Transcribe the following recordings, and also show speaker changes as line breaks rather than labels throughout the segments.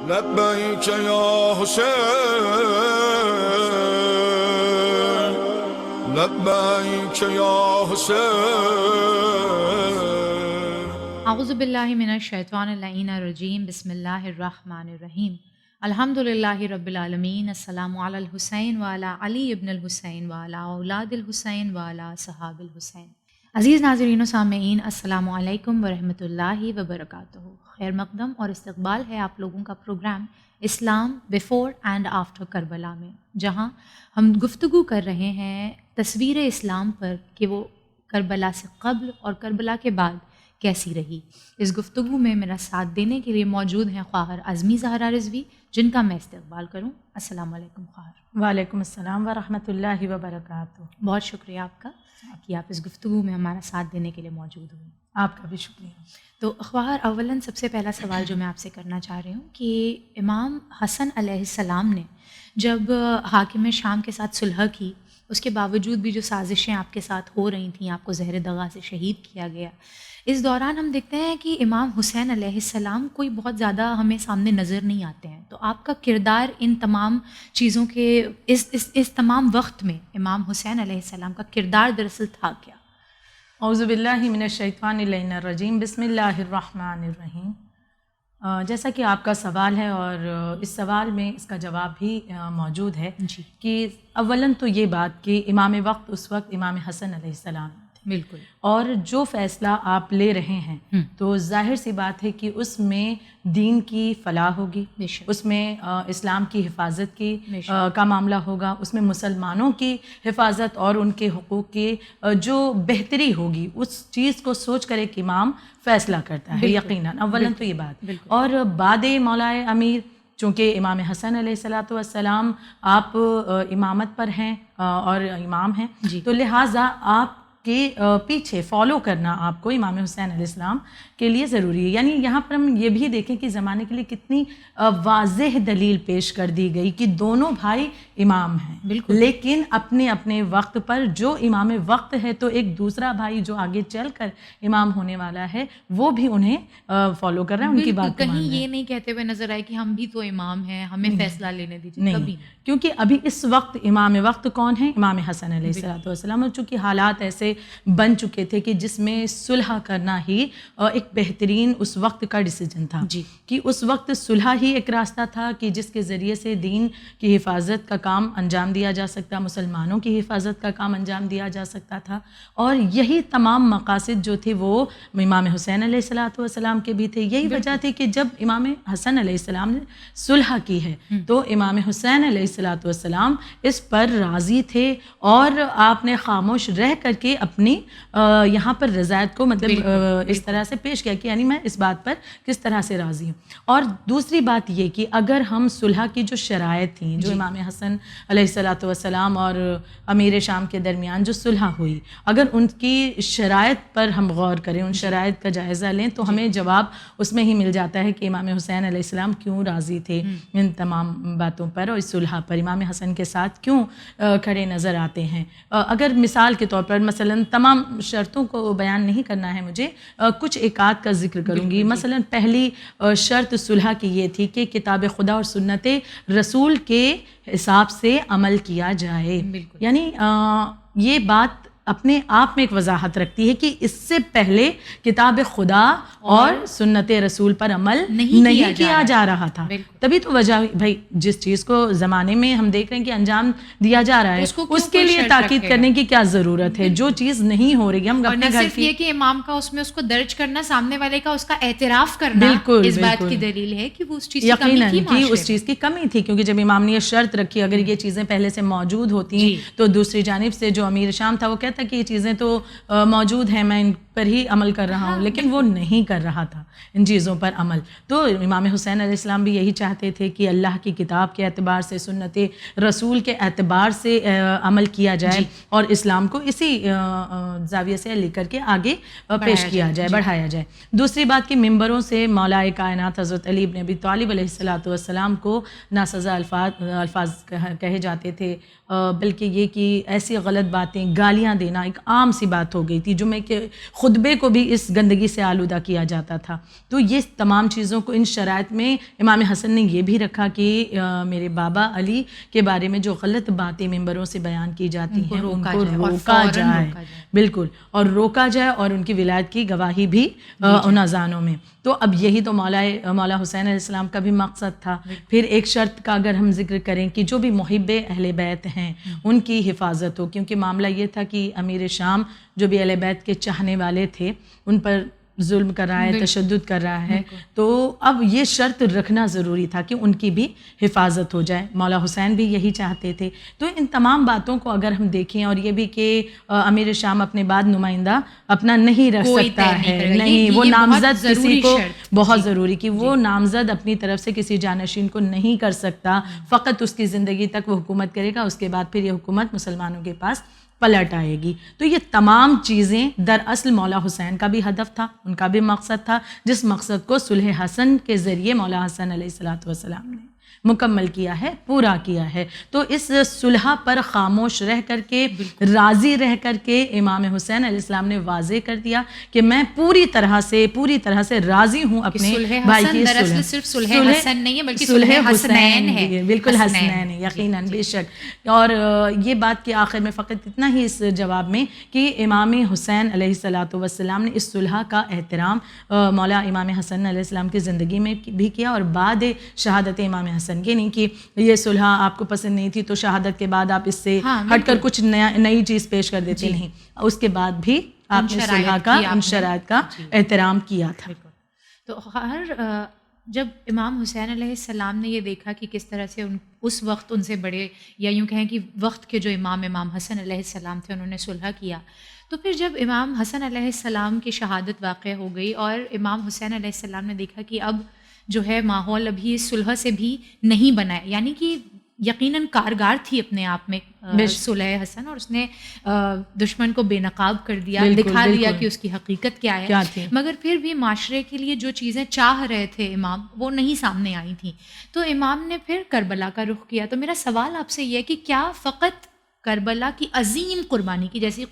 لبیک یا حسین لبیک یا حسین.
اعوذ باللہ من الشیطان اللعین الرجیم. بسم اللہ الرحمن الرحیم. الحمد للہ رب العالمین. السلام علی الحسین وعلی علی ابن الحسین وعلی اولاد الحسین وعلی صحاب الحسین. عزیز ناظرین و سامعین، السلام علیکم ورحمۃ اللہ وبرکاتہ. خیر مقدم اور استقبال ہے آپ لوگوں کا program Islam before and after Karbala میں، جہاں ہم گفتگو کر رہے ہیں تصویر اسلام پر کہ وہ کربلا سے قبل اور کربلا کے بعد کیسی رہی. اس گفتگو میں میرا ساتھ دینے کے لیے موجود ہیں خواہر اعظمی زہرا رضوی، جن کا میں استقبال کروں. السلام علیکم خواہر.
وعلیکم السلام ورحمۃ اللہ وبرکاتہ.
بہت شکریہ آپ کا کہ آپ اس گفتگو میں ہمارا ساتھ دینے کے لیے موجود ہوئے.
آپ کا بھی شکریہ.
تو خواہر، اولاً سب سے پہلا سوال جو میں آپ سے کرنا چاہ رہی ہوں کہ امام حسن علیہ السلام نے جب حاکم شام کے ساتھ صلح کی، اس کے باوجود بھی جو سازشیں آپ کے ساتھ ہو رہی تھیں، آپ کو زہر دغا سے شہید کیا گیا، اس دوران ہم دیکھتے ہیں کہ امام حسین علیہ السلام کوئی بہت زیادہ ہمیں سامنے نظر نہیں آتے ہیں. تو آپ کا کردار ان تمام چیزوں کے اس تمام وقت میں امام حسین علیہ السلام کا کردار دراصل تھا کیا؟
اعوذ باللہ من الشیطان اللعین الرجیم. بسم اللہ الرحمن الرحیم. جیسا کہ آپ کا سوال ہے اور اس سوال میں اس کا جواب بھی موجود ہے
جی.
کہ اولاً تو یہ بات کہ امام وقت اس وقت امام حسن علیہ السلام تھے.
بالکل.
اور جو فیصلہ آپ لے رہے ہیں تو ظاہر سی بات ہے کہ اس میں دین کی فلاح ہوگی، اس میں اسلام کی حفاظت کی کا معاملہ ہوگا، اس میں مسلمانوں کی حفاظت اور ان کے حقوق کی جو بہتری ہوگی، اس چیز کو سوچ کر ایک امام فیصلہ کرتا ہے. یقیناً اولاً تو یہ بات. اور بعد مولائے امیر، چونکہ امام حسن علیہ السلام آپ امامت پر ہیں اور امام ہیں، تو لہٰذا آپ کے پیچھے فالو کرنا آپ کو امام حسین علیہ السلام کے لیے ضروری ہے. یعنی یہاں پر ہم یہ بھی دیکھیں کہ زمانے کے لیے کتنی واضح دلیل پیش کر دی گئی کہ دونوں بھائی امام ہیں، لیکن اپنے اپنے وقت پر. جو امام وقت ہے تو ایک دوسرا بھائی جو آگے چل کر امام ہونے والا ہے وہ بھی انہیں فالو کر رہا ہے، ان کی بات
کہیں یہ نہیں کہتے ہوئے نظر آئے کہ ہم بھی تو امام ہیں، ہمیں فیصلہ لینے دیجیے.
نہیں، کیونکہ ابھی اس وقت امام وقت کون ہے؟ امام حسن علیہ السلام. اور چونکہ حالات ایسے بن چکے تھے کہ جس میں صلح کرنا ہی ایک بہترین اس وقت کا ڈیسیجن تھا، کہ اس وقت صلح ہی ایک راستہ تھا کہ جس کے ذریعے سے دین کی حفاظت کا کام انجام دیا جا سکتا، مسلمانوں کی حفاظت کا کام انجام دیا جا سکتا تھا. اور یہی تمام مقاصد جو تھے وہ امام حسین علیہ السلام کے بھی تھے. یہی وجہ تھی کہ جب امام حسن علیہ السلام نے صلح کی ہے تو امام حسین علیہ السلام اس پر راضی تھے، اور آپ نے خاموش رہ کر کے اپنی یہاں پر رضایت کو مطلب اس طرح سے پیش کیا کہ یعنی میں اس بات پر کس طرح سے راضی ہوں. اور دوسری بات یہ کہ اگر ہم صلح کی جو شرائط تھیں، جو امام حسن علیہ السلام اور امیر شام کے درمیان جو صلح ہوئی، اگر ان کی شرائط پر ہم غور کریں، ان شرائط کا جائزہ لیں، تو ہمیں جواب اس میں ہی مل جاتا ہے کہ امام حسین علیہ السلام کیوں راضی تھے ان تمام باتوں پر اور اس صلح پر، امام حسن کے ساتھ کیوں کھڑے نظر آتے ہیں. اگر مثال کے طور پر مثلا تمام شرطوں کو بیان نہیں کرنا ہے مجھے، کچھ ایکات کا ذکر کروں گی. مثلا پہلی شرط صلح کی یہ تھی کہ کتاب خدا اور سنت رسول کے حساب سے عمل کیا جائے. یعنی یہ بات اپنے آپ میں ایک وضاحت رکھتی ہے کہ اس سے پہلے کتاب خدا اور سنت رسول پر عمل نہیں کیا جا رہا تھا. تبھی تو وجہ بھائی جس چیز کو زمانے میں ہم دیکھ رہے ہیں کہ انجام دیا جا رہا ہے اس کے لیے تاکید کرنے کی کیا ضرورت ہے؟ جو چیز نہیں ہو رہی ہے ہم اپنے گھر کی،
یہ کہ امام کا اس میں اس کو درج کرنا، سامنے والے کا اس کا اعتراف کرنا اس بات کی دلیل ہے کہ وہ اس چیز
یقیناً کہ اس چیز کی کمی تھی. کیونکہ جب امام نے یہ شرط رکھی، اگر یہ چیزیں پہلے سے موجود ہوتی تو دوسری جانب سے جو امیر شام تھا وہ کہتا کہ یہ چیزیں تو موجود ہیں، میں ان پر ہی عمل کر رہا ہوں، لیکن وہ نہیں کر رہا تھا ان چیزوں پر عمل. تو امام حسین علیہ السلام بھی یہی چاہتے تھے کہ اللہ کی کتاب کے اعتبار سے، سنت رسول کے اعتبار سے عمل کیا جائے اور اسلام کو اسی زاویے سے لے کر کے آگے پیش کیا جائے، بڑھایا جائے. دوسری بات کہ ممبروں سے مولائے کائنات حضرت علی بن ابی طالب علیہ السلام کو ناسزا الفاظ کہے جاتے تھے، بلکہ یہ کہ ایسی غلط باتیں، گالیاں دینا ایک عام سی بات ہو گئی تھی، جو میں کہ خود خطبے کو بھی اس گندگی سے آلودہ کیا جاتا تھا. تو یہ تمام چیزوں کو ان شرائط میں امام حسن نے یہ بھی رکھا کہ میرے بابا علی کے بارے میں جو غلط باتیں ممبروں سے بیان کی جاتی ہیں ان کو روکا جائے, بالکل, اور روکا جائے, اور ان کی ولایت کی گواہی بھی ان اذانوں میں. تو اب یہی تو مولا حسین علیہ السلام کا بھی مقصد تھا. پھر ایک شرط کا اگر ہم ذکر کریں کہ جو بھی محب اہل بیت ہیں ان کی حفاظت ہو, کیونکہ معاملہ یہ تھا کہ امیر شام جو بھی اہل بیت کے چاہنے والے تھے ان پر ظلم کر رہا ہے, تشدد کر رہا ہے, تو اب یہ شرط رکھنا ضروری تھا کہ ان کی بھی حفاظت ہو جائے. مولا حسین بھی یہی چاہتے تھے. تو ان تمام باتوں کو اگر ہم دیکھیں, اور یہ بھی کہ امیر شام اپنے بعد نمائندہ اپنا نہیں رکھ سکتا ہے, نہیں, وہ نامزد کسی کو بہت ضروری کہ وہ نامزد اپنی طرف سے کسی جانشین کو نہیں کر سکتا, فقط اس کی زندگی تک وہ حکومت کرے گا, اس کے بعد پھر یہ حکومت مسلمانوں کے پاس پلٹ آئے گی. تو یہ تمام چیزیں دراصل مولا حسین کا بھی ہدف تھا, ان کا بھی مقصد تھا, جس مقصد کو صلح حسن کے ذریعے مولا حسن علیہ الصلوۃ والسلام نے مکمل کیا ہے, پورا کیا ہے. تو اس صلح پر خاموش رہ کر کے, راضی رہ کر کے امام حسین علیہ السلام نے واضح کر دیا کہ میں پوری طرح سے راضی ہوں اپنے بھائی کی صلح.
صرف صلح حسن نہیں ہے بلکہ صلح حسنین ہے,
بالکل حسنین ہے, یقیناً, بے شک. اور یہ بات کے آخر میں فقط اتنا ہی اس جواب میں کہ امام حسین علیہ الصلوۃ والسلام نے اس صلح کا احترام مولا امام حسن علیہ السلام کی زندگی میں بھی کیا, اور بعد شہادت امام حسن یہ نہیں کہ یہ صلح آپ کو پسند نہیں تھی تو شہادت کے بعد آپ اس سے ہٹ کر کچھ نئی چیز پیش کر دیتے, نہیں, اس کے بعد بھی آپ نے صلح کا, ان شرائط کا احترام کیا تھا.
تو جب امام حسین علیہ السلام نے یہ دیکھا کہ کس طرح سے اس وقت ان سے بڑے, یا یوں کہیں کہ وقت کے جو امام حسن علیہ السلام تھے, انہوں نے صلح کیا, تو پھر جب امام حسن علیہ السلام کی شہادت واقع ہو گئی اور امام حسین علیہ السلام نے دیکھا کہ اب جو ہے ماحول ابھی صلح سے بھی نہیں بنا ہے, یعنی کہ یقیناً کارگر تھی اپنے آپ میں صلح حسن, اور اس نے دشمن کو بے نقاب کر دیا, دکھا دیا کہ اس کی حقیقت کیا ہے, مگر پھر بھی معاشرے کے لیے جو چیزیں چاہ رہے تھے امام وہ نہیں سامنے آئی تھیں. تو امام نے پھر کربلا کا رخ کیا. تو میرا سوال آپ سے یہ ہے کہ کیا فقط کربلا کی عظیم قربانی کی, جیسی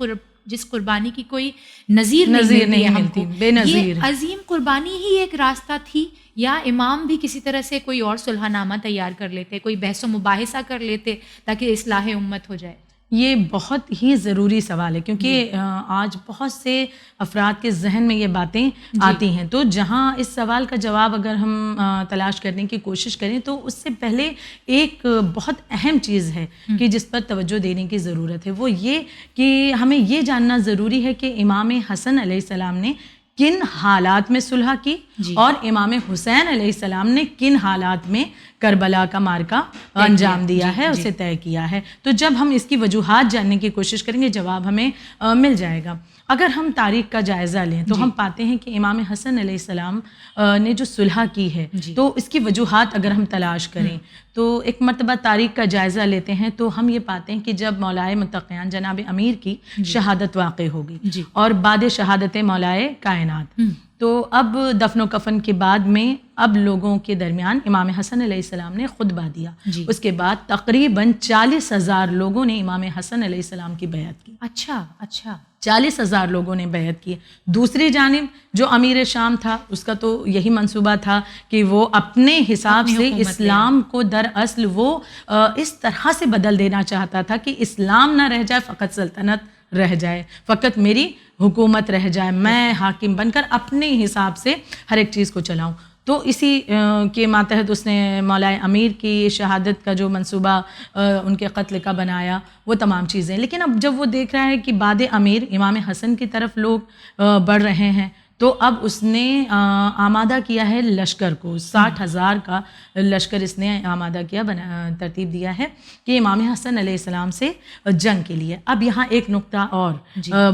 جس قربانی کی کوئی نظیر نہیں ملتی, بے نظیر, یہ عظیم قربانی ہی ایک راستہ تھی, یا امام بھی کسی طرح سے کوئی اور صلح نامہ تیار کر لیتے, کوئی بحث و مباحثہ کر لیتے تاکہ اصلاح امت ہو جائے؟
یہ بہت ہی ضروری سوال ہے, کیونکہ آج بہت سے افراد کے ذہن میں یہ باتیں آتی ہیں. تو جہاں اس سوال کا جواب اگر ہم تلاش کرنے کی کوشش کریں تو اس سے پہلے ایک بہت اہم چیز ہے کہ جس پر توجہ دینے کی ضرورت ہے, وہ یہ کہ ہمیں یہ جاننا ضروری ہے کہ امام حسن علیہ السلام نے کن حالات میں صلح کی, اور امام حسین علیہ السلام نے کن حالات میں کربلا کا معرکہ انجام دیا ہے, اسے طے کیا ہے. تو جب ہم اس کی وجوہات جاننے کی کوشش کریں گے جواب ہمیں مل جائے گا. اگر ہم تاریخ کا جائزہ لیں تو ہم پاتے ہیں کہ امام حسن علیہ السلام نے جو صلح کی ہے تو اس کی وجوہات اگر ہم تلاش کریں تو ایک مرتبہ تاریخ کا جائزہ لیتے ہیں تو ہم یہ پاتے ہیں کہ جب مولائے متقیان جناب امیر کی شہادت واقع ہوگی اور بعد شہادت مولائے کائنات, تو اب دفن و کفن کے بعد میں اب لوگوں کے درمیان امام حسن علیہ السلام نے خطبہ دیا. اس کے بعد تقریباً 40,000 لوگوں نے امام حسن علیہ السلام کی بیعت کی.
اچھا
40,000 لوگوں نے بیعت کی. دوسری جانب جو امیر شام تھا اس کا تو یہی منصوبہ تھا کہ وہ اپنے حساب سے اسلام کو دراصل وہ اس طرح سے بدل دینا چاہتا تھا کہ اسلام نہ رہ جائے, فقط سلطنت رہ جائے, فقط میری حکومت رہ جائے, میں حاکم بن کر اپنے حساب سے ہر ایک چیز کو چلاؤں. تو اسی کے ماتحت اس نے مولائے امیر کی شہادت کا جو منصوبہ ان کے قتل کا بنایا, وہ تمام چیزیں. لیکن اب جب وہ دیکھ رہا ہے کہ بعد امیر امام حسن کی طرف لوگ بڑھ رہے ہیں تو اب اس نے آمادہ کیا ہے لشکر کو. 60,000 کا لشکر اس نے آمادہ کیا, ترتیب دیا ہے کہ امام حسن علیہ السلام سے جنگ کے لیے. اب یہاں ایک نقطہ اور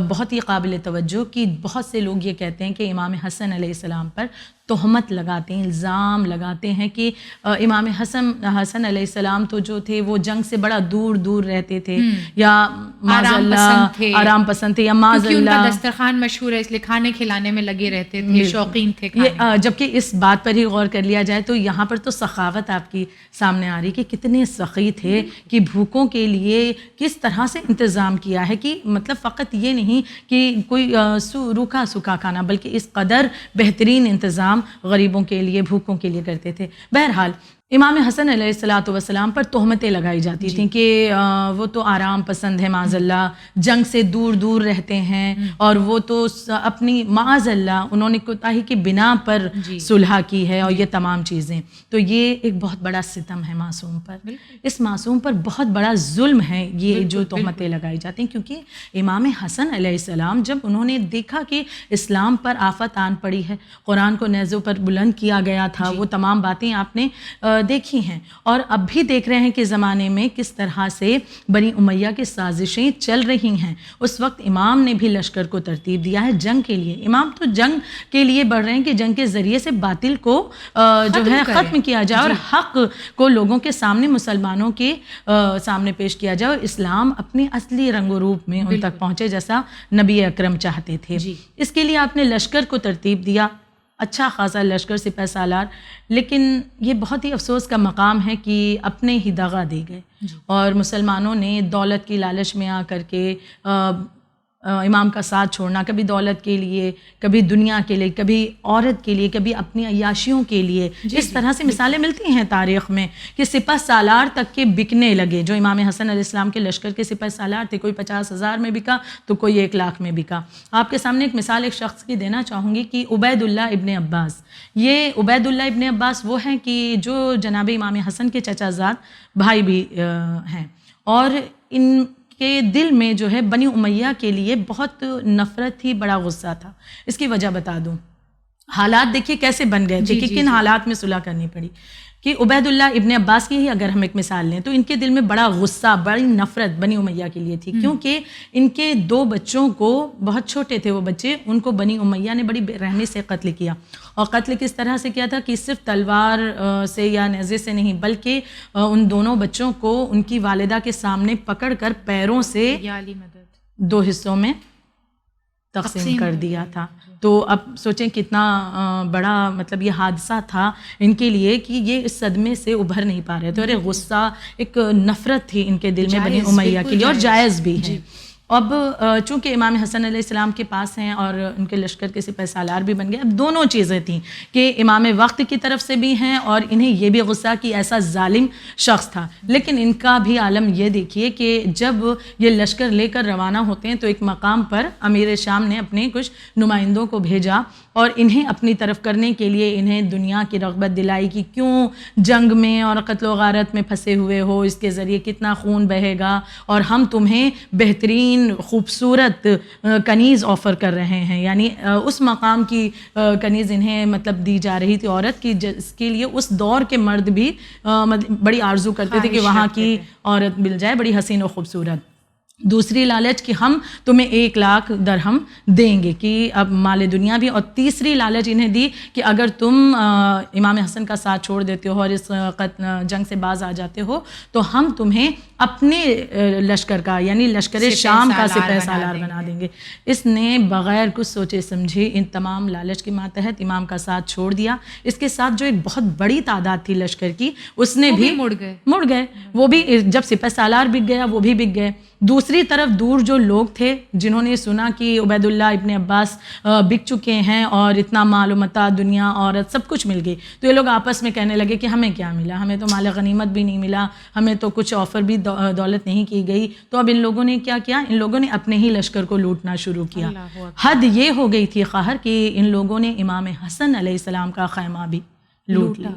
بہت ہی قابل توجہ کہ بہت سے لوگ یہ کہتے ہیں کہ امام حسن علیہ السلام پر تہمت لگاتے ہیں، الزام لگاتے ہیں کہ امام حسن علیہ السلام تو جو تھے وہ جنگ سے بڑا دور دور رہتے تھے، یا معاذ اللہ آرام پسند تھے، یا معاذ اللہ
ان کا دسترخوان مشہور ہے اس لیے کھانے کھلانے میں لگے رہتے تھے، شوقین تھے کھانے۔
جبکہ اس بات پر ہی غور کر لیا جائے تو یہاں پر تو سخاوت آپ کی سامنے آ رہی کہ کتنے سخی تھے کہ بھوکوں کے لیے کس طرح سے انتظام کیا ہے، کہ مطلب فقط یہ نہیں کہ کوئی روکھا سوکھا کھانا، بلکہ اس قدر بہترین انتظام غریبوں کے لیے، بھوکوں کے لیے کرتے تھے۔ بہرحال امام حسن علیہ السلام پر تہمتیں لگائی جاتی تھیں کہ وہ تو آرام پسند ہے، معاذ اللہ جنگ سے دور دور رہتے ہیں، اور وہ تو اپنی معاذ اللہ انہوں نے کوتاہی کی بنا پر صلح کی ہے، اور یہ تمام چیزیں۔ تو یہ ایک بہت بڑا ستم ہے معصوم پر، اس معصوم پر بہت بڑا ظلم ہے یہ جو تہمتیں لگائی جاتی ہیں، کیونکہ امام حسن علیہ السلام جب انہوں نے دیکھا کہ اسلام پر آفت آن پڑی ہے، قرآن کو نیزوں پر بلند کیا گیا تھا، وہ تمام باتیں آپ نے دیکھی ہیں، اور اب بھی دیکھ رہے ہیں کہ زمانے میں کس طرح سے بنی امیہ کی سازشیں چل رہی ہیں۔ اس وقت امام نے بھی لشکر کو ترتیب دیا ہے جنگ کے لیے۔ امام تو جنگ کے لیے بڑھ رہے ہیں کہ جنگ کے ذریعے سے باطل کو جو ہے ختم کیا جائے، اور حق کو لوگوں کے سامنے، مسلمانوں کے سامنے پیش کیا جائے، اور اسلام اپنی اصلی رنگ و روپ میں ان تک پہنچے جیسا نبی اکرم چاہتے تھے۔ اس کے لیے آپ نے لشکر کو ترتیب دیا، اچھا خاصا لشکر سپہ سالار، لیکن یہ بہت ہی افسوس کا مقام ہے کہ اپنے ہی دغا دے گئے، اور مسلمانوں نے دولت کی لالچ میں آ کر کے امام کا ساتھ چھوڑنا، کبھی دولت کے لیے، کبھی دنیا کے لیے، کبھی عورت کے لیے، کبھی اپنی عیاشیوں کے لیے، اس طرح سے مثالیں ملتی ہیں تاریخ میں کہ سپہ سالار تک کے بکنے لگے۔ جو امام حسن علیہ السلام کے لشکر کے سپہ سالار تھے، کوئی 50,000 میں بکا تو کوئی 1,00,000 میں بکا۔ آپ کے سامنے ایک مثال ایک شخص کی دینا چاہوں گی کہ عبید اللہ ابن عباس۔ یہ عبید اللہ ابن عباس وہ ہیں کہ جو جناب امام حسن کے چچا زاد بھائی بھی ہیں، اور ان کے دل میں جو ہے بنی امیہ کے لیے بہت نفرت تھی، بڑا غصہ تھا۔ اس کی وجہ بتا دوں، حالات دیکھیے کیسے بن گئے تھے کہ کن حالات میں صلح کرنی پڑی۔ کہ عبید اللہ ابن عباس کی ہی اگر ہم ایک مثال لیں تو ان کے دل میں بڑا غصہ، بڑی نفرت بنی امیہ کے لیے تھی، کیونکہ ان کے 2 بچوں کو، بہت چھوٹے تھے وہ بچے، ان کو بنی امیہ نے بڑی بے رحمی سے قتل کیا۔ اور قتل کس طرح سے کیا تھا کہ صرف تلوار سے یا نیزے سے نہیں، بلکہ ان دونوں بچوں کو ان کی والدہ کے سامنے پکڑ کر پیروں سے 2 حصوں میں تقسیم کر دیا تھا۔ تو اب سوچیں کتنا بڑا مطلب یہ حادثہ تھا ان کے لیے کہ یہ اس صدمے سے ابھر نہیں پا رہے تھے، اور ایک غصہ، ایک نفرت تھی ان کے دل میں بنی امیہ کے لیے، اور جائز بھی ہے۔ اب چونکہ امام حسن علیہ السلام کے پاس ہیں اور ان کے لشکر کے سپہ سالار بھی بن گئے، اب دونوں چیزیں تھیں کہ امام وقت کی طرف سے بھی ہیں اور انہیں یہ بھی غصہ کہ ایسا ظالم شخص تھا۔ لیکن ان کا بھی عالم یہ دیکھیے کہ جب یہ لشکر لے کر روانہ ہوتے ہیں تو ایک مقام پر امیر شام نے اپنے کچھ نمائندوں کو بھیجا اور انہیں اپنی طرف کرنے کے لیے انہیں دنیا کی رغبت دلائی کہ کیوں جنگ میں اور قتل و غارت میں پھنسے ہوئے ہو، اس کے ذریعے کتنا خون بہے گا، اور ہم تمہیں بہترین خوبصورت کنیز آفر کر رہے ہیں، یعنی اس مقام کی کنیز انہیں مطلب دی جا رہی تھی عورت کی، جس کے لیے اس دور کے مرد بھی بڑی آرزو کرتے تھے کہ وہاں کی عورت مل جائے بڑی حسین و خوبصورت۔ دوسری لالچ کہ ہم تمہیں 1,00,000 درہم دیں گے کہ اب مال دنیا بھی، اور تیسری لالچ انہیں دی کہ اگر تم امام حسن کا ساتھ چھوڑ دیتے ہو اور اس جنگ سے باز آ جاتے ہو تو ہم تمہیں اپنے لشکر کا یعنی لشکر شام کا سپہ سالار بنا دیں گے۔ اس نے بغیر کچھ سوچے سمجھے ان تمام لالچ کے ماتحت امام کا ساتھ چھوڑ دیا۔ اس کے ساتھ جو ایک بہت بڑی تعداد تھی لشکر کی، اس نے بھی مڑ گئے، وہ بھی جب سپہ سالار بک گیا وہ بھی بک گئے۔ دوسری طرف دور جو لوگ تھے جنہوں نے سنا کہ عبید اللہ ابن عباس بک چکے ہیں اور اتنا مال و متاع، دنیا، عورت، سب کچھ مل گئی، تو یہ لوگ آپس میں کہنے لگے کہ ہمیں کیا ملا، ہمیں تو مال غنیمت بھی نہیں ملا، ہمیں تو کچھ آفر بھی دولت نہیں کی گئی۔ تو اب ان لوگوں نے کیا کیا، ان لوگوں نے اپنے ہی لشکر کو لوٹنا شروع کیا۔ حد یہ ہو گئی تھی قہر کہ ان لوگوں نے امام حسن علیہ السلام کا خیمہ بھی لوٹ لیا،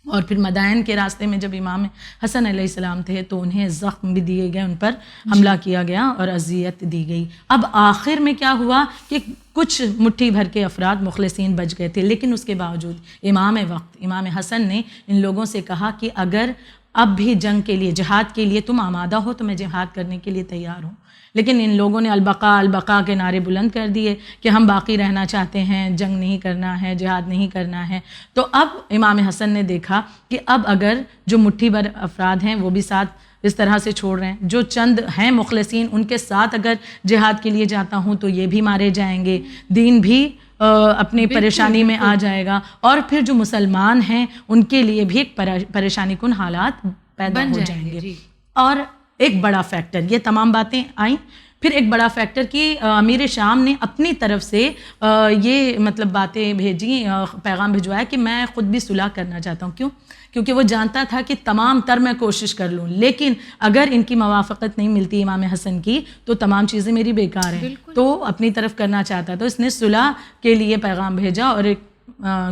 اور پھر مدائن کے راستے میں جب امام حسن علیہ السلام تھے تو انہیں زخم بھی دیے گئے، ان پر حملہ کیا گیا اور اذیت دی گئی۔ اب آخر میں کیا ہوا کہ کچھ مٹھی بھر کے افراد مخلصین بچ گئے تھے، لیکن اس کے باوجود امام وقت امام حسن نے ان لوگوں سے کہا کہ اگر اب بھی جنگ کے لیے، جہاد کے لیے تم آمادہ ہو تو میں جہاد کرنے کے لیے تیار ہوں. لیکن ان لوگوں نے البقاء البقاء کے نعرے بلند کر دیے کہ ہم باقی رہنا چاہتے ہیں، جنگ نہیں کرنا ہے، جہاد نہیں کرنا ہے. تو اب امام حسن نے دیکھا کہ اب اگر جو مٹھی بھر افراد ہیں وہ بھی ساتھ اس طرح سے چھوڑ رہے ہیں، جو چند ہیں مخلصین ان کے ساتھ اگر جہاد کے لیے جاتا ہوں تو یہ بھی مارے جائیں گے، دین بھی اپنی پریشانی میں آ جائے گا، اور پھر جو مسلمان ہیں ان کے لیے بھی ایک پریشانی کن حالات پیدا ہو جائیں گے. اور ایک بڑا فیکٹر، یہ تمام باتیں آئیں، پھر ایک بڑا فیکٹر کہ امیر شام نے اپنی طرف سے یہ مطلب باتیں بھیجی، پیغام بھجوایا کہ میں خود بھی صلح کرنا چاہتا ہوں. کیوں؟ کیونکہ وہ جانتا تھا کہ تمام تر میں کوشش کر لوں، لیکن اگر ان کی موافقت نہیں ملتی امام حسن کی تو تمام چیزیں میری بیکار ہیں. تو اپنی طرف کرنا چاہتا تھا. اس نے صلح کے لیے پیغام بھیجا اور ایک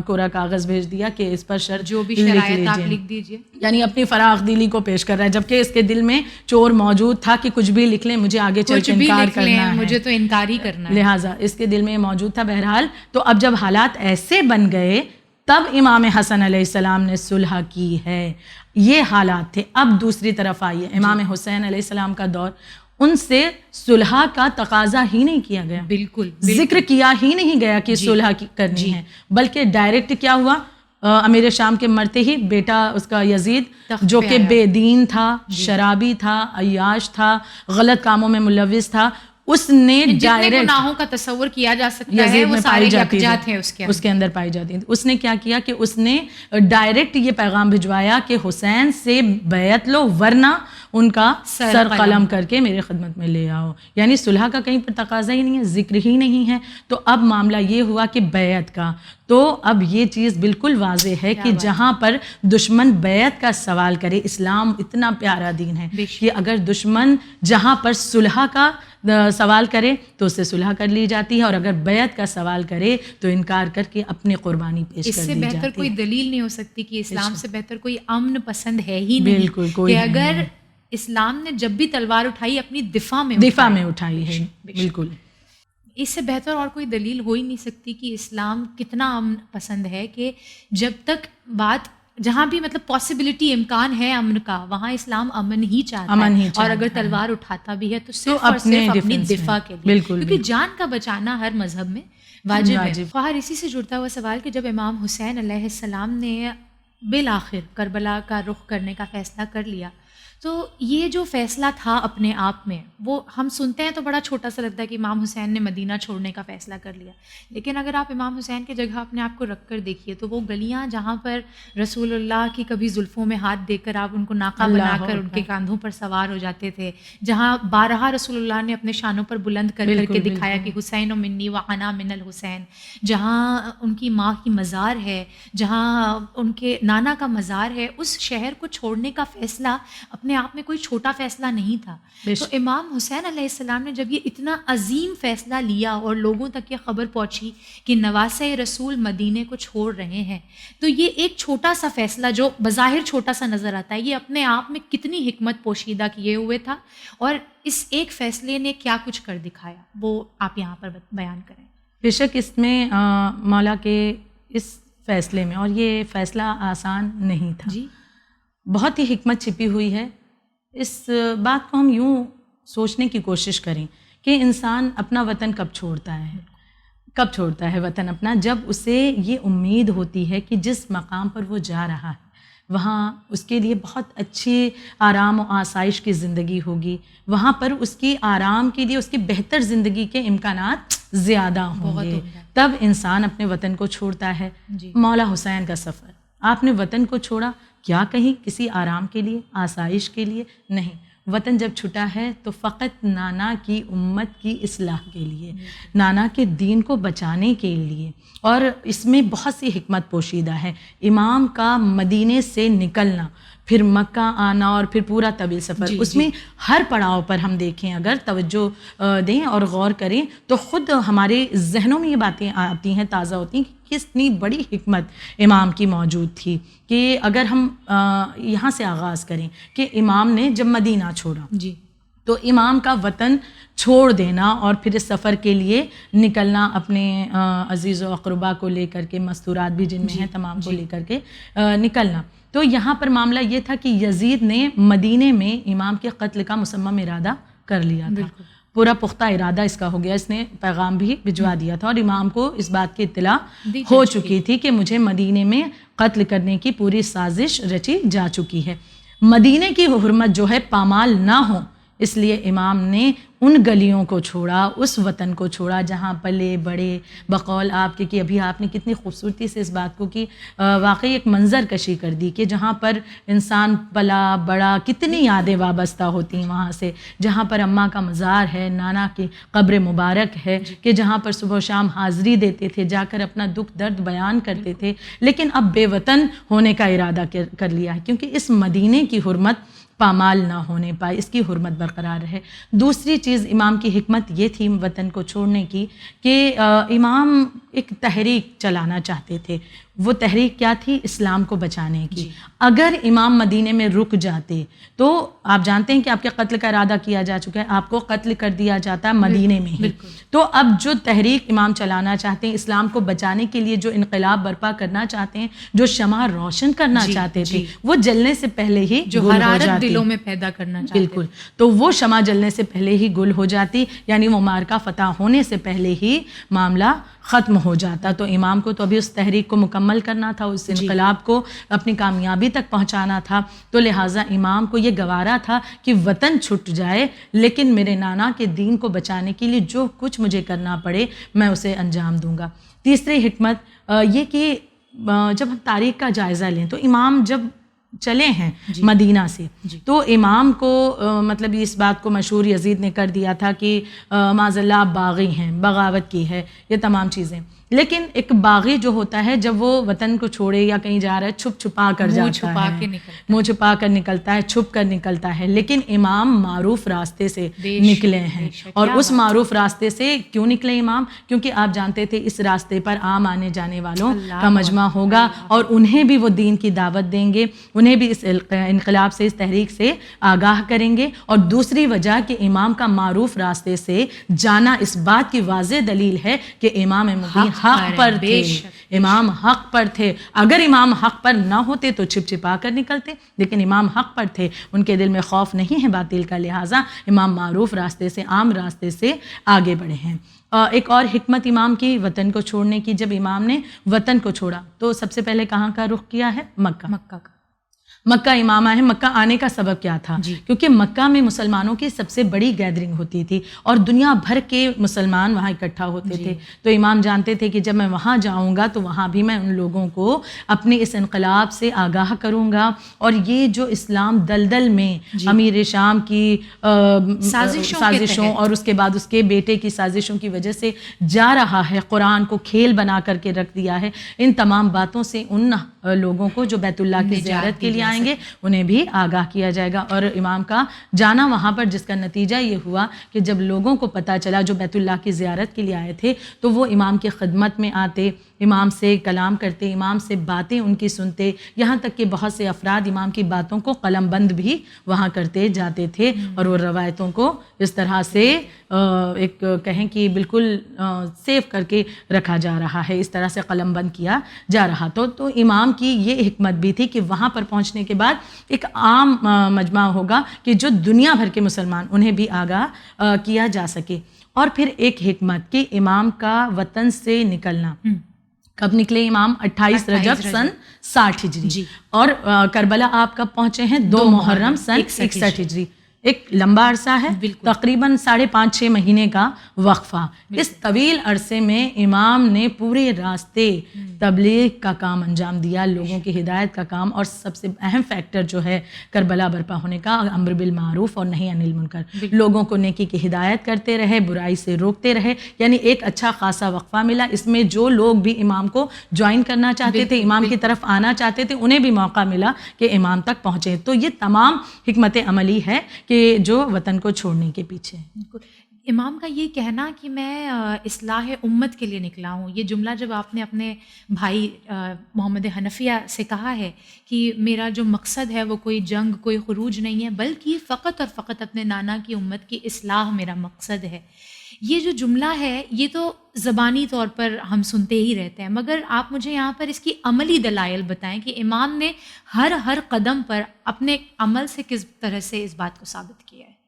کوڑا کاغذ بھیج دیا کہ اس پر شرط
جو بھی شرائط آپ لکھ دیجیے،
یعنی اپنی فراخ دلی کو پیش کر رہا ہے، جبکہ اس کے دل میں چور موجود تھا کہ کچھ بھی لکھ لیں، مجھے آگے چل کے انکار کرنا ہے،
مجھے تو انکار ہی کرنا ہے.
لہٰذا اس کے دل میں موجود تھا. بہرحال تو اب جب حالات ایسے بن گئے تب امام حسن علیہ السلام نے صلح کی ہے. یہ حالات تھے. اب دوسری طرف آئیے امام حسین علیہ السلام کا دور، ان سے صلح کا تقاضا ہی نہیں کیا گیا،
بالکل
ذکر کیا ہی نہیں گیا کہ صلح کرنی ہے، بلکہ ڈائریکٹ کیا ہوا، امیر شام کے مرتے ہی بیٹا اس کا یزید جو کہ بے دین تھا، شرابی تھا، عیاش تھا، غلط کاموں میں ملوث تھا، اس نے
ڈائریکٹ گناہوں کا تصور کیا جا سکتا ہے وہ سارے یکجا تھے اس کے
اندر پائی جاتی ہیں. اس نے کیا کیا کہ اس نے ڈائریکٹ یہ پیغام بھجوایا کہ حسین سے بیعت لو ورنہ ان کا سر قلم کر کے میرے خدمت میں لے آؤ. یعنی صلح کا کہیں پر تقاضا ہی نہیں ہے، ذکر ہی نہیں ہے. تو اب معاملہ یہ ہوا کہ بیعت کا، تو اب یہ چیز بالکل واضح ہے کہ جہاں پر دشمن بیعت کا سوال کرے، اسلام اتنا پیارا دین ہے کہ اگر دشمن جہاں پر صلح کا سوال کرے تو اس سے صلح کر لی جاتی ہے، اور اگر بیعت کا سوال کرے تو انکار کر کے اپنی قربانی پیش کر دی جاتی ہے.
اس سے بہتر کوئی دلیل نہیں ہو سکتی کہ اسلام سے بہتر کوئی امن پسند ہے ہی نہیں. بالکل کہ اگر اسلام نے جب بھی تلوار اٹھائی اپنی دفاع میں اٹھائی
ہے. بالکل
اس سے بہتر اور کوئی دلیل ہو ہی نہیں سکتی کہ اسلام کتنا امن پسند ہے کہ جب تک بات جہاں بھی مطلب پاسبلٹی امکان ہے امن کا وہاں اسلام امن ہی چاہتا ہے، اور اگر تلوار اٹھاتا بھی ہے تو صرف اور صرف اپنی دفاع کے لیے، کیونکہ جان کا بچانا ہر مذہب میں واجب ہے. اور اسی سے جڑتا ہوا سوال کہ جب امام حسین علیہ السلام نے بالآخر کربلا کا رخ کرنے کا فیصلہ کر لیا تو یہ جو فیصلہ تھا اپنے آپ میں، وہ ہم سنتے ہیں تو بڑا چھوٹا سا لگتا ہے کہ امام حسین نے مدینہ چھوڑنے کا فیصلہ کر لیا، لیکن اگر آپ امام حسین کی جگہ اپنے آپ کو رکھ کر دیکھیے تو وہ گلیاں جہاں پر رسول اللہ کی کبھی زلفوں میں ہاتھ دے کر آپ ان کو ناقہ بنا کر ان کے کاندھوں پر سوار ہو جاتے تھے، جہاں بارہا رسول اللہ نے اپنے شانوں پر بلند کر کر کے دکھایا کہ حسین و منی و انا من الحسین، جہاں ان کی ماں کی مزار ہے، جہاں ان کے نانا کا مزار ہے، اس شہر کو چھوڑنے کا فیصلہ اپنے آپ میں کوئی چھوٹا فیصلہ نہیں تھا. تو امام حسین علیہ السلام نے جب یہ اتنا عظیم فیصلہ لیا اور لوگوں تک یہ خبر پہنچی کہ نواسۂ رسول مدینے کو چھوڑ رہے ہیں، تو یہ ایک چھوٹا سا فیصلہ جو بظاہر چھوٹا سا نظر آتا ہے، یہ اپنے آپ میں کتنی حکمت پوشیدہ کیے ہوئے تھا، اور اس ایک فیصلے نے کیا کچھ کر دکھایا وہ آپ یہاں پر بیان کریں.
بے شک اس میں مولا کے اس فیصلے میں، اور یہ فیصلہ آسان نہیں تھا، بہت ہی حکمت چھپی ہوئی ہے. اس بات کو ہم یوں سوچنے کی کوشش کریں کہ انسان اپنا وطن کب چھوڑتا ہے وطن اپنا، جب اسے یہ امید ہوتی ہے کہ جس مقام پر وہ جا رہا ہے وہاں اس کے لیے بہت اچھی آرام و آسائش کی زندگی ہوگی، وہاں پر اس کی آرام کے لیے اس کی بہتر زندگی کے امکانات زیادہ ہوں گے، تب انسان اپنے وطن کو چھوڑتا ہے. مولا حسین کا سفر، آپ نے وطن کو چھوڑا کیا کہیں کسی آرام کے لیے، آسائش کے لیے نہیں، وطن جب چھٹا ہے تو فقط نانا کی امت کی اصلاح کے لیے، نانا کے دین کو بچانے کے لیے. اور اس میں بہت سی حکمت پوشیدہ ہے. امام کا مدینے سے نکلنا، پھر مکہ آنا، اور پھر پورا طویل سفر، اس میں ہر پڑاؤ پر ہم دیکھیں، اگر توجہ دیں اور غور کریں تو خود ہمارے ذہنوں میں یہ باتیں آتی ہیں، تازہ ہوتی ہیں کہ کتنی بڑی حکمت امام کی موجود تھی. کہ اگر ہم یہاں سے آغاز کریں کہ امام نے جب مدینہ چھوڑا تو امام کا وطن چھوڑ دینا اور پھر اس سفر کے لیے نکلنا، اپنے عزیز و اقربا کو لے کر کے، مستورات بھی جن میں ہیں تمام کو لے کر کے نکلنا، تو یہاں پر معاملہ یہ تھا کہ یزید نے مدینے میں امام کے قتل کا مصمم ارادہ کر لیا تھا، پورا پختہ ارادہ اس کا ہو گیا، اس نے پیغام بھی بھجوا دیا تھا اور امام کو اس بات کی اطلاع ہو چکی تھی کہ مجھے مدینے میں قتل کرنے کی پوری سازش رچی جا چکی ہے۔ مدینے کی حرمت جو ہے پامال نہ ہو، اس لیے امام نے ان گلیوں کو چھوڑا، اس وطن کو چھوڑا جہاں پلے بڑے، بقول آپ کے کہ ابھی آپ نے کتنی خوبصورتی سے اس بات کو کی واقعی ایک منظر کشی کر دی کہ جہاں پر انسان پلا بڑا، کتنی یادیں وابستہ ہوتی ہیں وہاں سے، جہاں پر اماں کا مزار ہے، نانا کی قبر مبارک ہے، کہ جہاں پر صبح و شام حاضری دیتے تھے، جا کر اپنا دکھ درد بیان کرتے تھے، لیکن اب بے وطن ہونے کا ارادہ کر لیا ہے کیونکہ اس مدینے کی حرمت پامال نہ ہونے پائے، اس کی حرمت برقرار رہے۔ دوسری چیز امام کی حکمت یہ تھی وطن کو چھوڑنے کی کہ امام ایک تحریک چلانا چاہتے تھے۔ وہ تحریک کیا تھی؟ اسلام کو بچانے کی۔ اگر امام مدینے میں رک جاتے تو آپ جانتے ہیں کہ آپ کے قتل کا ارادہ کیا جا چکا ہے، آپ کو قتل کر دیا جاتا مدینے میں ہی۔ تو اب جو تحریک امام چلانا چاہتے ہیں، اسلام کو بچانے کے لیے جو انقلاب برپا کرنا چاہتے ہیں، جو شمع روشن کرنا چاہتے تھے، وہ جلنے سے پہلے ہی
جو حرارت دلوں میں پیدا کرنا چاہتے،
بالکل، تو وہ شمع جلنے سے پہلے ہی گل ہو جاتی، یعنی وہ معرکہ فتح ہونے سے پہلے ہی معاملہ ختم ہو جاتا۔ تو امام کو تو ابھی اس تحریک کو مکمل کرنا تھا، اس انقلاب کو اپنی کامیابی تک پہنچانا تھا، تو لہٰذا امام کو یہ گوارا تھا کہ وطن چھٹ جائے لیکن میرے نانا کے دین کو بچانے کے لیے جو کچھ مجھے کرنا پڑے میں اسے انجام دوں گا۔ تیسری حکمت یہ کہ جب ہم تاریخ کا جائزہ لیں تو امام جب چلے ہیں مدینہ سے تو امام کو مطلب اس بات کو مشہور یزید نے کر دیا تھا کہ معاذ اللہ باغی ہیں، بغاوت کی ہے، یہ تمام چیزیں۔ لیکن ایک باغی جو ہوتا ہے جب وہ وطن کو چھوڑے یا کہیں جا رہا ہے چھپ چھپا کر جاتا ہے، منہ چھپا کر نکلتا ہے، چھپ کر نکلتا ہے، لیکن امام معروف راستے سے نکلے ہیں۔ اور اس معروف راستے سے کیوں نکلے امام؟ کیونکہ آپ جانتے تھے اس راستے پر عام آنے جانے والوں کا مجمع ہوگا اور انہیں بھی وہ دین کی دعوت دیں گے، انہیں بھی اس انقلاب سے، اس تحریک سے آگاہ کریں گے۔ اور دوسری وجہ کہ امام کا معروف راستے سے جانا اس بات کی واضح دلیل ہے کہ امام مبین حق پر تھے، امام حق پر تھے۔ اگر امام حق پر نہ ہوتے تو چھپ چھپا کر نکلتے، لیکن امام حق پر تھے، ان کے دل میں خوف نہیں ہے باطل کا، لہٰذا امام معروف راستے سے، عام راستے سے آگے بڑھے ہیں۔ ایک اور حکمت امام کی وطن کو چھوڑنے کی، جب امام نے وطن کو چھوڑا تو سب سے پہلے کہاں کا رخ کیا ہے؟ مکہ کا۔ مکہ امام آئے۔ مکہ آنے کا سبب کیا تھا؟ کیونکہ مکہ میں مسلمانوں کی سب سے بڑی گیدرنگ ہوتی تھی اور دنیا بھر کے مسلمان وہاں اکٹھا ہوتے تھے، تو امام جانتے تھے کہ جب میں وہاں جاؤں گا تو وہاں بھی میں ان لوگوں کو اپنے اس انقلاب سے آگاہ کروں گا، اور یہ جو اسلام دلدل میں امیر شام کی سازشوں اور اس کے بعد اس کے بیٹے کی سازشوں کی وجہ سے جا رہا ہے، قرآن کو کھیل بنا کر کے رکھ دیا ہے، ان تمام باتوں سے ان لوگوں کو جو بیت اللہ کی زیارت کے لیے آئیں گے انہیں بھی آگاہ کیا جائے گا۔ اور امام کا جانا وہاں پر، جس کا نتیجہ یہ ہوا کہ جب لوگوں کو پتہ چلا جو بیت اللہ کی زیارت کے لیے آئے تھے تو وہ امام کی خدمت میں آتے، امام سے کلام کرتے، امام سے باتیں ان کی سنتے، یہاں تک کہ بہت سے افراد امام کی باتوں کو قلم بند بھی وہاں کرتے جاتے تھے، اور وہ روایتوں کو اس طرح سے ایک کہیں کہ بالکل سیو کر کے رکھا جا رہا ہے، اس طرح سے قلم بند کیا جا رہا۔ تو امام کی یہ حکمت بھی تھی کہ وہاں پر پہنچنے کے بعد ایک عام مجمع ہوگا کہ جو دنیا بھر کے مسلمان انہیں بھی آگاہ کیا جا سکے۔ اور پھر ایک حکمت کہ امام کا وطن سے نکلنا، کب نکلے امام؟ 28 رجب سن 60 ہجری، اور کربلا آپ کب پہنچے ہیں؟ 2 محرم سن 61 ہجری۔ ایک لمبا عرصہ ہے، تقریباً 5.5-6 مہینے کا وقفہ۔ اس طویل عرصے میں امام نے پورے راستے تبلیغ کا کام انجام دیا، لوگوں کی ہدایت کا کام، اور سب سے اہم فیکٹر جو ہے کربلا برپا ہونے کا، امر بالمعروف اور نہی عن المنکر، لوگوں کو نیکی کی ہدایت کرتے رہے، برائی سے روکتے رہے، یعنی ایک اچھا خاصا وقفہ ملا۔ اس میں جو لوگ بھی امام کو جوائن کرنا چاہتے تھے، امام کی طرف آنا چاہتے تھے، انہیں بھی موقع ملا کہ امام تک پہنچے۔ تو یہ تمام حکمت عملی ہے کہ جو وطن کو چھوڑنے کے پیچھے۔
امام کا یہ کہنا کہ میں اصلاح امت کے لیے نکلا ہوں، یہ جملہ جب آپ نے اپنے بھائی محمد حنفیہ سے کہا ہے کہ میرا جو مقصد ہے وہ کوئی جنگ، کوئی خروج نہیں ہے، بلکہ فقط اور فقط اپنے نانا کی امت کی اصلاح میرا مقصد ہے، یہ جو جملہ ہے یہ تو زبانی طور پر ہم سنتے ہی رہتے ہیں، مگر آپ مجھے یہاں پر اس کی عملی دلائل بتائیں کہ امام نے ہر قدم پر اپنے عمل سے کس طرح سے اس بات کو ثابت کیا ہے؟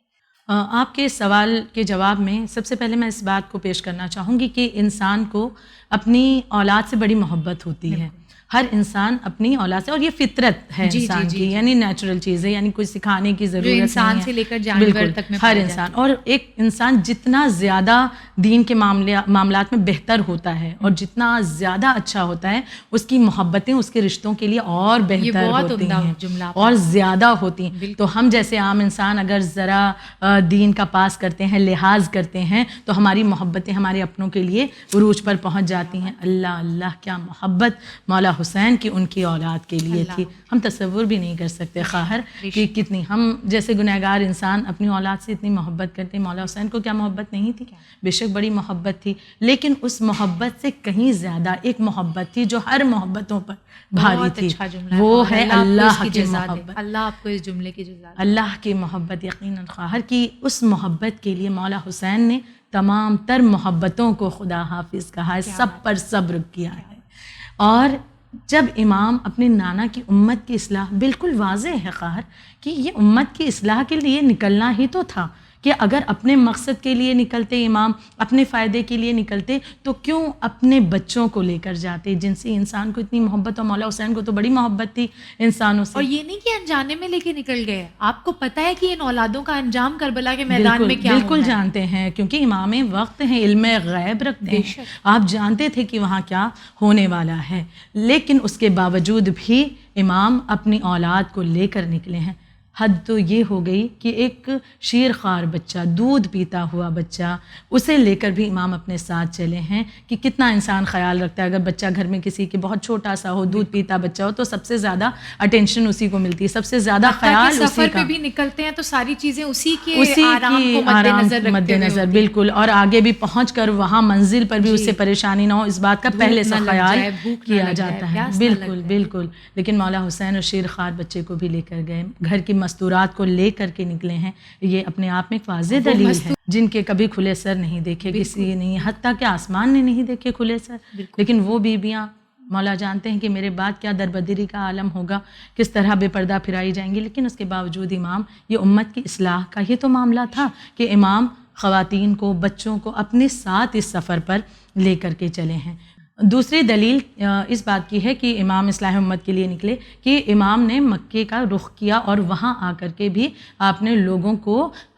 آپ کے سوال کے جواب میں سب سے پہلے میں اس بات کو پیش کرنا چاہوں گی کہ انسان کو اپنی اولاد سے بڑی محبت ہوتی ہے. ہر انسان اپنی اولاد سے، اور یہ فطرت ہے انسان کی، یعنی نیچرل چیز ہے، یعنی کوئی سکھانے کی ضرورت نہیں ہے،
انسان سے لے کر جانور تک میں
ہر انسان. اور ایک انسان جتنا زیادہ دین کے معاملات میں بہتر ہوتا ہے اور جتنا زیادہ اچھا ہوتا ہے، اس کی محبتیں اس کے رشتوں کے لیے اور بہتر ہوتی ہیں اور زیادہ ہوتی ہیں. تو ہم جیسے عام انسان اگر ذرا دین کا پاس کرتے ہیں، لحاظ کرتے ہیں، تو ہماری محبتیں ہمارے اپنوں کے لیے عروج پر پہنچ جاتی ہیں. اللہ اللہ کیا محبت مولا حسین کی ان کی اولاد کے لیے تھی، ہم تصور بھی نہیں کر سکتے خواہر کہ کتنی ہم جیسے گنہگار انسان اپنی اولاد سے اتنی محبت کرتے. مولا حسین کو کیا محبت نہیں تھی؟ بے شک بڑی محبت تھی، لیکن اس محبت سے کہیں زیادہ ایک محبت تھی جو ہر محبتوں پر بھاری تھی، وہ ہے اللہ کی محبت.
اللہ آپ کو اس جملے کی جزا دے.
اللہ کی محبت یقیناً خواہر کی اس محبت کے لیے مولا حسین نے تمام تر محبتوں کو خدا حافظ کہا ہے، سب پر صبر کیا ہے. اور جب امام اپنے نانا کی امت کی اصلاح، بالکل واضح ہے خواہر کہ یہ امت کی اصلاح کے لیے نکلنا ہی تو تھا، کہ اگر اپنے مقصد کے لیے نکلتے امام، اپنے فائدے کے لیے نکلتے، تو کیوں اپنے بچوں کو لے کر جاتے جن سے انسان کو اتنی محبت، اور مولا حسین کو تو بڑی محبت تھی انسانوں سے.
اور یہ نہیں کہ انجانے میں لے کے نکل گئے، آپ کو پتہ ہے کہ ان اولادوں کا انجام کربلا کے میدان میں کیا
بالکل جانتے ہیں، کیونکہ امام وقت ہیں، علم غیب رکھتے ہیں، آپ جانتے تھے کہ وہاں کیا ہونے والا ہے. لیکن اس کے باوجود بھی امام اپنی اولاد کو لے کر نکلے ہیں. حد تو یہ ہو گئی کہ ایک شیر خوار بچہ، دودھ پیتا ہوا بچہ، اسے لے کر بھی امام اپنے ساتھ چلے ہیں. کہ کتنا انسان خیال رکھتا ہے، اگر بچہ گھر میں کسی کے بہت چھوٹا سا ہو، دودھ پیتا بچہ ہو، تو سب سے زیادہ اٹینشن اسی کو ملتی ہے، سب سے زیادہ خیال اسی کا.
سفر پہ بھی نکلتے ہیں تو ساری چیزیں اسی کے آرام کو مد نظر
بالکل، اور آگے بھی پہنچ کر وہاں منزل پر بھی اس سے پریشانی نہ ہو، اس بات کا پہلے سے خیال کیا جاتا ہے. بالکل. لیکن مولا حسین اور شیر خوار بچے کو بھی لے کر گئے، گھر کی مستورات کو لے کر کے نکلے ہیں. یہ اپنے آپ میں ایک واضح دلیل ہے، جن کے کبھی کھلے سر نہیں دیکھے کسی نے، حتیٰ کہ آسمان نے نہیں دیکھے کھلے سر. لیکن وہ بیویاں، مولا جانتے ہیں کہ میرے بعد کیا دربدری کا عالم ہوگا، کس طرح بے پردہ پھرائی جائیں گی. لیکن اس کے باوجود امام، یہ امت کی اصلاح کا ہی تو معاملہ تھا کہ امام خواتین کو، بچوں کو اپنے ساتھ اس سفر پر لے کر کے چلے ہیں. دوسری دلیل اس بات کی ہے کہ امام اصلاح امت کے لیے نکلے کہ امام نے مکے کا رخ کیا اور وہاں آ کر کے بھی آپ نے لوگوں کو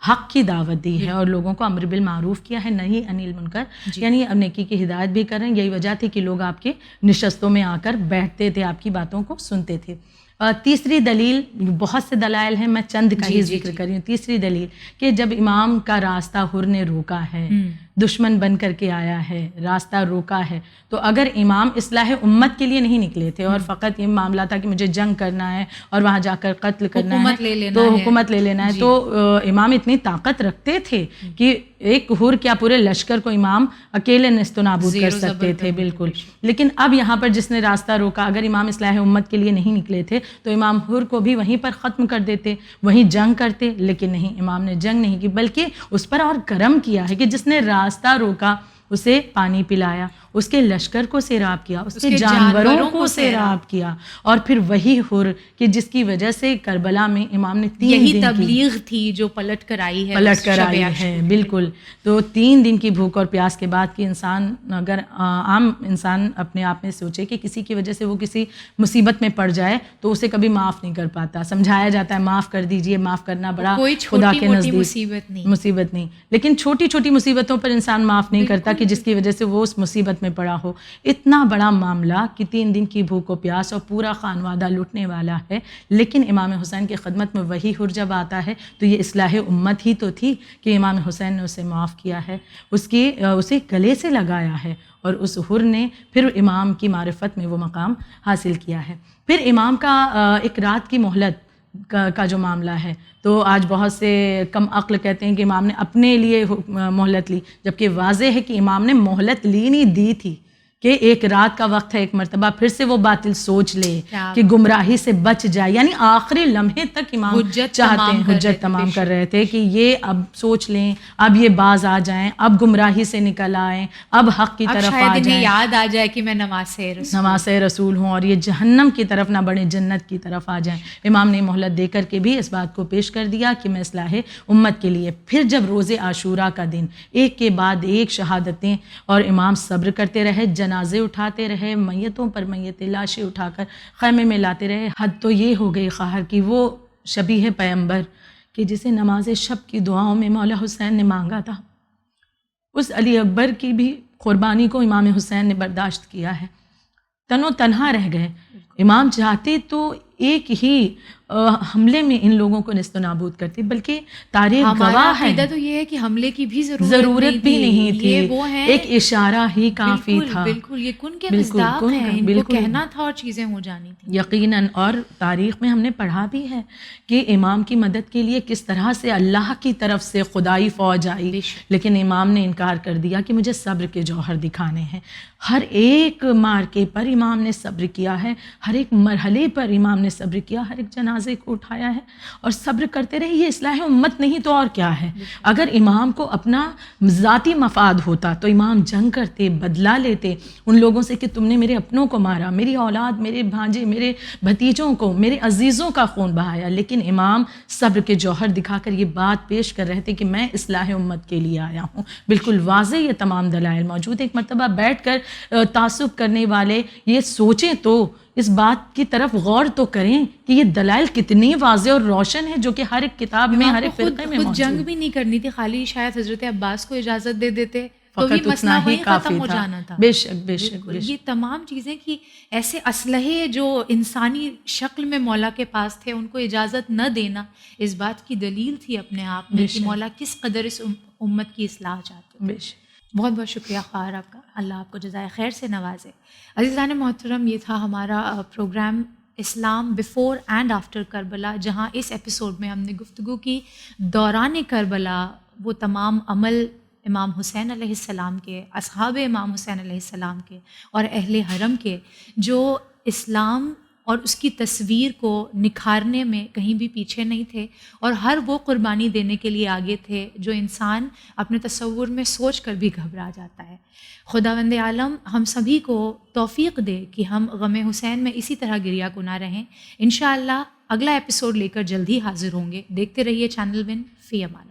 حق کی دعوت دی ہے اور لوگوں کو امر بالمعروف کیا ہے، نہی عن المنکر، یعنی نیکی کی ہدایت بھی کر رہے ہیں. یہی وجہ تھی کہ لوگ آپ کے نشستوں میں آ کر بیٹھتے تھے، آپ کی باتوں کو سنتے تھے. تیسری دلیل، بہت سے دلائل ہیں، میں چند کا ہی ذکر کر رہی ہوں. تیسری دلیل کہ جب امام کا راستہ حر نے روکا ہے، دشمن بن کر کے آیا ہے، راستہ روکا ہے، تو اگر امام اصلاح امت کے لیے نہیں نکلے تھے اور فقط یہ معاملہ تھا کہ مجھے جنگ کرنا ہے اور وہاں جا کر قتل کرنا ہے، تو حکومت لے لینا ہے، تو امام اتنی طاقت رکھتے تھے کہ ایک حر کیا پورے لشکر کو امام اکیلے نیست و نابود کر سکتے تھے. بالکل. لیکن اب یہاں پر جس نے راستہ روکا، اگر امام اصلاح امت کے لیے نہیں نکلے تھے تو امام حر کو بھی وہیں پر ختم کر دیتے، وہیں جنگ کرتے. لیکن نہیں، امام نے جنگ نہیں کی، بلکہ اس پر اور کرم کیا ہے کہ جس نے راستہ روکا اسے پانی پلایا، اس کے لشکر کو سیراب کیا، اس کے جانوروں کو سیراب کیا. اور پھر وہی حر کہ جس کی وجہ سے کربلا میں امام نے 3
یہی
دن
تبلیغ تھی جو پلٹ کر آئی ہے.
بالکل. تو 3 دن کی بھوک اور پیاس کے بعد کہ انسان، اگر عام انسان اپنے آپ میں سوچے کہ کسی کی وجہ سے وہ کسی مصیبت میں پڑ جائے تو اسے کبھی معاف نہیں کر پاتا. سمجھایا جاتا ہے معاف کر دیجئے، معاف کرنا بڑا خدا کے نزدیک مصیبت نہیں، لیکن چھوٹی چھوٹی مصیبتوں پر انسان معاف نہیں کرتا کہ جس کی وجہ سے وہ اس مصیبت میں پڑا ہو. اتنا بڑا معاملہ کہ 3 دن کی بھوک و پیاس اور پورا خانوادہ لٹنے والا ہے، لیکن امام حسین کی خدمت میں وہی حر جب آتا ہے تو یہ اصلاح امت ہی تو تھی کہ امام حسین نے اسے معاف کیا ہے، اسے گلے سے لگایا ہے، اور اس حر نے پھر امام کی معرفت میں وہ مقام حاصل کیا ہے. پھر امام کا ایک رات کی مہلت کا جو معاملہ ہے، تو آج بہت سے کم عقل کہتے ہیں کہ امام نے اپنے لیے مہلت لی، جبکہ واضح ہے کہ امام نے مہلت لی نہیں، دی تھی. کہ ایک رات کا وقت ہے، ایک مرتبہ پھر سے وہ باطل سوچ لے
کیا
کہ گمراہی سے بچ جائے. یعنی آخری لمحے تک امام چاہتے ہیں، حجت تمام کر رہے تھے کہ یہ اب سوچ لیں، اب یہ باز آ جائیں، اب گمراہی سے نکل آئیں، اب حق کی طرف آ جائیں،
یاد آ جائے کہ میں نواز
رسول ہوں اور یہ جہنم کی طرف نہ بڑھیں، جنت کی طرف آ جائیں. امام نے مہلت دے کر کے بھی اس بات کو پیش کر دیا کہ میں اصلاح امت کے لیے. پھر جب روز عاشوراء کا دن ایک کے بعد ایک شہادتیں، اور امام صبر کرتے رہے، جنازے اٹھاتے رہے، میتوں پر میتیں، لاشیں اٹھا کر خیمے میں لاتے رہے. حد تو یہ ہو گئی قہر کی وہ شبیہ پیغمبر کہ جسے نماز شب کی دعاؤں میں مولا حسین نے مانگا تھا، اس علی اکبر کی بھی قربانی کو امام حسین نے برداشت کیا ہے. تن و تنہا رہ گئے. امام چاہتے تو ایک ہی حملے میں ان لوگوں کو نیست و نابود کرتے، بلکہ تاریخ گواہ ہے
تو یہ ہے کہ حملے کی بھی
ضرورت بھی نہیں تھی، ایک اشارہ ہی کافی تھا.
بالکل یہ کن کے مصداق ہیں، ان کو کہنا تھا اور چیزیں ہو جانی تھی
یقیناً. اور تاریخ میں ہم نے پڑھا بھی ہے کہ امام کی مدد کے لیے کس طرح سے اللہ کی طرف سے خدائی فوج آئی، لیکن امام نے انکار کر دیا کہ مجھے صبر کے جوہر دکھانے ہیں. ہر ایک مارکے پر امام نے صبر کیا ہے، ہر ایک مرحلے پر امام نے صبر کیا، ہر ایک جنازے کو اٹھایا ہے اور صبر کرتے رہے. یہ اصلاح امت نہیں تو اور کیا ہے. اگر امام کو اپنا ذاتی مفاد ہوتا تو امام جنگ کرتے، بدلہ لیتے ان لوگوں سے کہ تم نے میرے اپنوں کو مارا، میری اولاد، میرے بھانجے، میرے بھتیجوں کو، میرے عزیزوں کا خون بہایا. لیکن امام صبر کے جوہر دکھا کر یہ بات پیش کر رہے تھے کہ میں اصلاح امت کے لیے آیا ہوں. بالکل واضح یہ تمام دلائل موجود. ایک مرتبہ بیٹھ کر تعصب کرنے والے یہ سوچیں تو اس بات کی طرف غور تو کریں کہ یہ دلائل کتنی واضح اور روشن ہے جو کہ ہر ایک کتاب میں، ہر ایک فرقے میں موجود.
جنگ بھی نہیں کرنی تھی، خالی شاید حضرت عباس کو اجازت دے دیتے تو یہ مسئلہ وہیں ختم ہو جانا تھا.
بے شک بے شک.
یہ تمام چیزیں کہ ایسے اسلحے جو انسانی شکل میں مولا کے پاس تھے ان کو اجازت نہ دینا اس بات کی دلیل تھی اپنے آپ میں کہ مولا کس قدر اس امت کی اصلاح چاہتے.
بے شک.
بہت بہت شکریہ خواہر آپ کا، اللہ آپ کو جزائے خیر سے نوازے. عزیزان محترم، یہ تھا ہمارا program Islam before and after Karbala, جہاں اس ایپیسوڈ میں ہم نے گفتگو کی دوران کربلا وہ تمام عمل امام حسین علیہ السلام کے، اصحاب امام حسین علیہ السلام کے اور اہل حرم کے، جو اسلام اور اس کی تصویر کو نکھارنے میں کہیں بھی پیچھے نہیں تھے اور ہر وہ قربانی دینے کے لیے آگے تھے جو انسان اپنے تصور میں سوچ کر بھی گھبرا جاتا ہے. خداوند عالم ہم سبھی کو توفیق دے کہ ہم غم حسین میں اسی طرح گریہ کناں رہیں. انشاءاللہ اگلا ایپیسوڈ لے کر جلد ہی حاضر ہوں گے. دیکھتے رہیے چینل ون. فی امان.